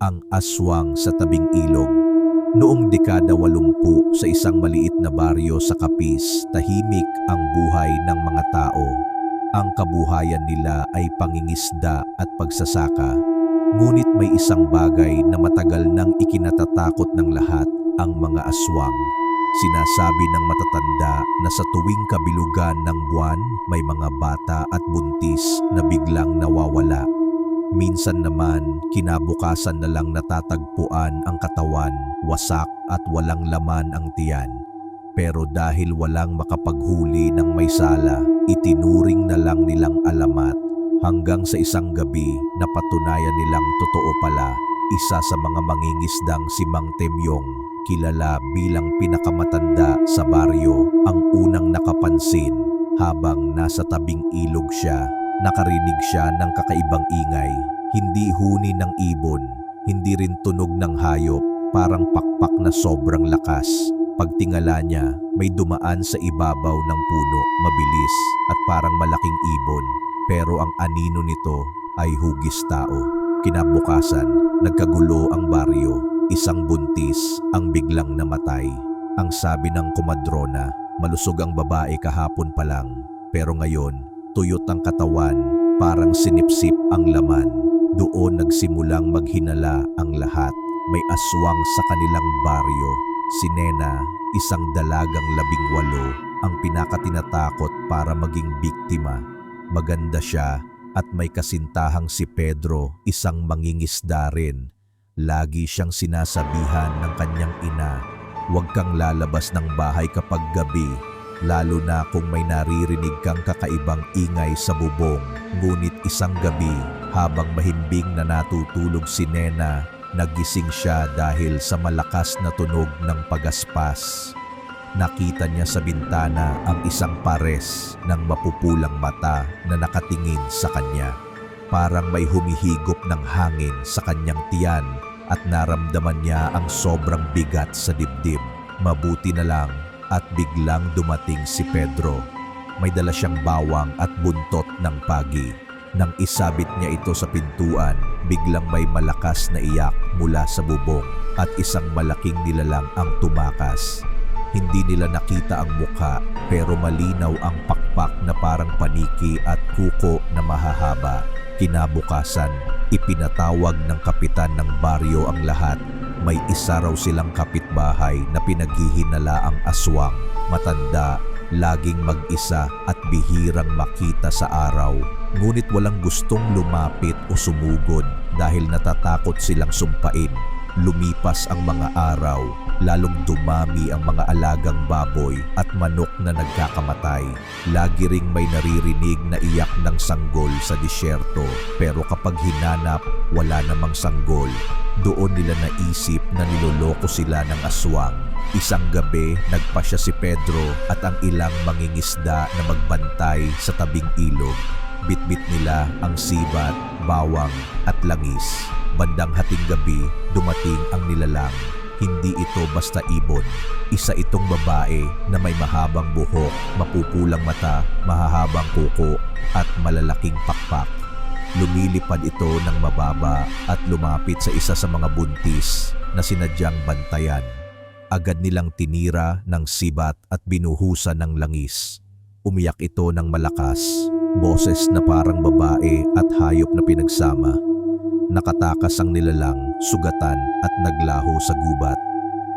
ang aswang sa tabing ilog. Noong dekada 80 sa isang maliit na baryo sa Capiz, tahimik ang buhay ng mga tao. Ang kabuhayan nila ay pangingisda at pagsasaka. Ngunit may isang bagay na matagal nang ikinatatakot ng lahat, ang mga aswang. Sinasabi ng matatanda na sa tuwing kabilugan ng buwan, may mga bata at buntis na biglang nawawala. Minsan naman, kinabukasan na lang natatagpuan ang katawan, wasak at walang laman ang tiyan. Pero dahil walang makapaghuli ng may sala, itinuring na lang nilang alamat. Hanggang sa isang gabi, napatunayan nilang totoo pala, isa sa mga mangingisdang si Mang Temyong, kilala bilang pinakamatanda sa baryo, ang unang nakapansin. Habang nasa tabing ilog siya, nakarinig siya ng kakaibang ingay, hindi huni ng ibon, hindi rin tunog ng hayop, parang pakpak na sobrang lakas. Pagtingala niya, may dumaan sa ibabaw ng puno, mabilis at parang malaking ibon. Pero ang anino nito ay hugis tao. Kinabukasan, nagkagulo ang baryo. Isang buntis ang biglang namatay. Ang sabi ng komadrona, malusog ang babae kahapon pa lang. Pero ngayon, tuyot ang katawan, parang sinipsip ang laman. Doon nagsimulang maghinala ang lahat. May aswang sa kanilang baryo. Si Nena, isang dalagang 18, ang pinakatinatakot para maging biktima. Maganda siya at may kasintahang si Pedro, isang mangingisda rin. Lagi siyang sinasabihan ng kanyang ina, huwag kang lalabas ng bahay kapag gabi, lalo na kung may naririnig kang kakaibang ingay sa bubong. Ngunit isang gabi, habang mahimbing na natutulog si Nena, nagising siya dahil sa malakas na tunog ng pagaspas. Nakita niya sa bintana ang isang pares ng mapupulang mata na nakatingin sa kanya. Parang may humihigop ng hangin sa kanyang tiyan at naramdaman niya ang sobrang bigat sa dibdib. Mabuti na lang at biglang dumating si Pedro. May dala siyang bawang at buntot ng pagi. Nang isabit niya ito sa pintuan, biglang may malakas na iyak mula sa bubong at isang malaking nilalang ang tumakas. Hindi nila nakita ang mukha pero malinaw ang pakpak na parang paniki at kuko na mahahaba. Kinabukasan, ipinatawag ng kapitan ng baryo ang lahat. May isa raw silang kapitbahay na pinaghihinala ang aswang. Matanda, laging mag-isa at bihirang makita sa araw. Ngunit walang gustong lumapit o sumugod dahil natatakot silang sumpain. Lumipas ang mga araw, lalong dumami ang mga alagang baboy at manok na nagkakamatay. Lagi ring may naririnig na iyak ng sanggol sa disyerto, pero kapag hinanap, wala namang sanggol. Doon nila naisip na niloloko sila ng aswang. Isang gabi, nagpasya si Pedro at ang ilang mangingisda na magbantay sa tabing ilog. Bitbit nila ang sibat, bawang at langis. Bandang hating gabi, dumating ang nilalang. Hindi ito basta ibon. Isa itong babae na may mahabang buhok, mapupulang mata, mahahabang kuko at malalaking pakpak. Lumilipad ito ng mababa at lumapit sa isa sa mga buntis na sinadyang bantayan. Agad nilang tinira ng sibat at binuhusan ng langis. Umiyak ito ng malakas, boses na parang babae at hayop na pinagsama. Nakatakas ang nilalang, sugatan at naglaho sa gubat.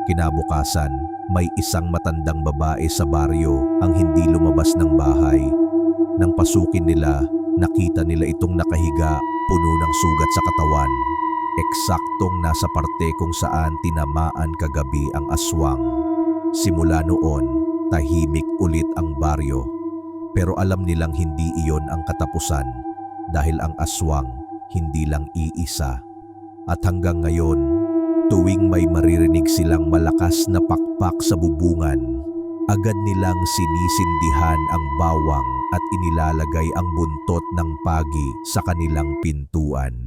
Kinabukasan, may isang matandang babae sa baryo ang hindi lumabas ng bahay. Nang pasukin nila, nakita nila itong nakahiga, puno ng sugat sa katawan. Eksaktong nasa parte kung saan tinamaan kagabi ang aswang. Simula noon, tahimik ulit ang baryo. Pero alam nilang hindi iyon ang katapusan dahil ang aswang hindi lang iisa. At hanggang ngayon, tuwing may maririnig silang malakas na pakpak sa bubungan, agad nilang sinisindihan ang bawang at inilalagay ang buntot ng pagi sa kanilang pintuan.